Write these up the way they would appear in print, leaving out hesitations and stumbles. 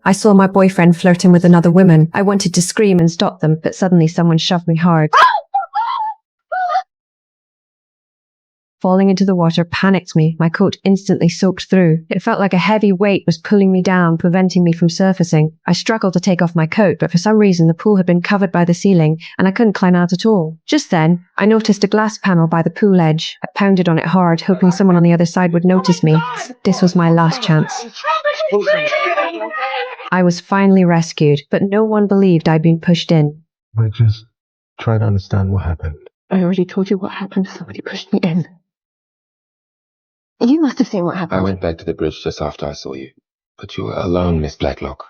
I saw my boyfriend flirting with another woman. I wanted to scream and stop them, but suddenly someone shoved me hard. Falling into the water panicked me. My coat instantly soaked through. It felt like a heavy weight was pulling me down, preventing me from surfacing. I struggled to take off my coat, but for some reason the pool had been covered by the ceiling, and I couldn't climb out at all. Just then, I noticed a glass panel by the pool edge. I pounded on it hard, hoping someone on the other side would notice me. This was my last chance. I was finally rescued, but no one believed I'd been pushed in. I just try to understand what happened. I already told you what happened. Somebody pushed me in. You must have seen what happened. I went back to the bridge just after I saw you. But you were alone, Miss Blacklock.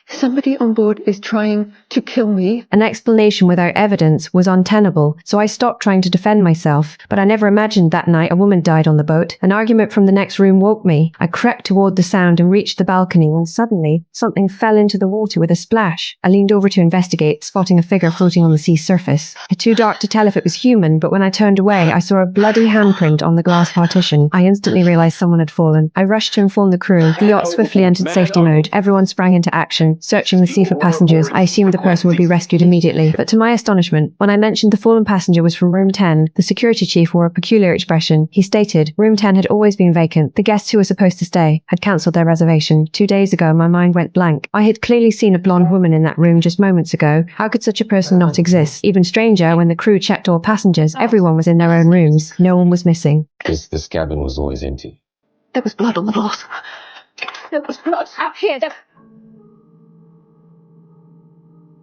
Somebody on board is trying to kill me. An explanation without evidence was untenable, so I stopped trying to defend myself. But I never imagined that night a woman died on the boat. An argument from the next room woke me. I crept toward the sound and reached the balcony when suddenly something fell into the water with a splash. I leaned over to investigate, spotting a figure floating on the sea surface. It's too dark to tell if it was human, but when I turned away, I saw a bloody handprint on the glass partition. I instantly realized someone had fallen. I rushed to inform the crew. The yacht swiftly entered safety mode. Everyone sprang into action, searching the sea for passengers. I assumed the person would be rescued immediately, but to my astonishment, when I mentioned the fallen passenger was from room 10, the security chief wore a peculiar expression. He stated, room 10 had always been vacant. The guests who were supposed to stay had cancelled their reservation. 2 days ago, my mind went blank. I had clearly seen a blonde woman in that room just moments ago. How could such a person not exist? Even stranger, when the crew checked all passengers, everyone was in their own rooms. No one was missing. This cabin was always empty. There was blood on the floor. There was blood out here.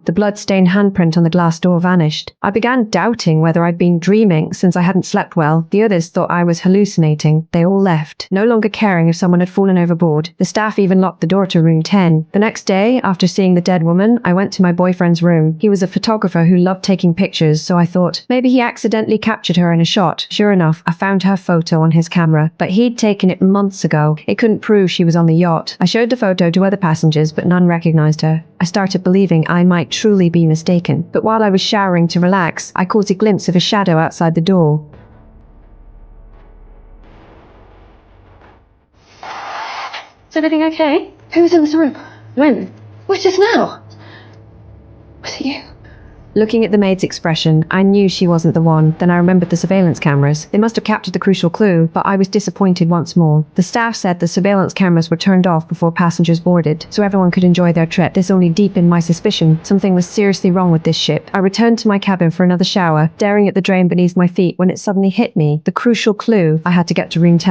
The blood-stained handprint on the glass door vanished. I began doubting whether I'd been dreaming since I hadn't slept well. The others thought I was hallucinating. They all left, no longer caring if someone had fallen overboard. The staff even locked the door to room 10. The next day, after seeing the dead woman, I went to my boyfriend's room. He was a photographer who loved taking pictures, so I thought maybe he accidentally captured her in a shot. Sure enough, I found her photo on his camera, but he'd taken it months ago. It couldn't prove she was on the yacht. I showed the photo to other passengers, but none recognized her. I started believing I might truly be mistaken, but while I was showering to relax, I caught a glimpse of a shadow outside the door. Is everything okay? Who was in this room? When? What's just now? Was it you? Looking at the maid's expression, I knew she wasn't the one. Then I remembered the surveillance cameras. They must have captured the crucial clue, but I was disappointed once more. The staff said the surveillance cameras were turned off before passengers boarded, so everyone could enjoy their trip. This only deepened my suspicion. Something was seriously wrong with this ship. I returned to my cabin for another shower, staring at the drain beneath my feet when it suddenly hit me. The crucial clue. I had to get to room 10.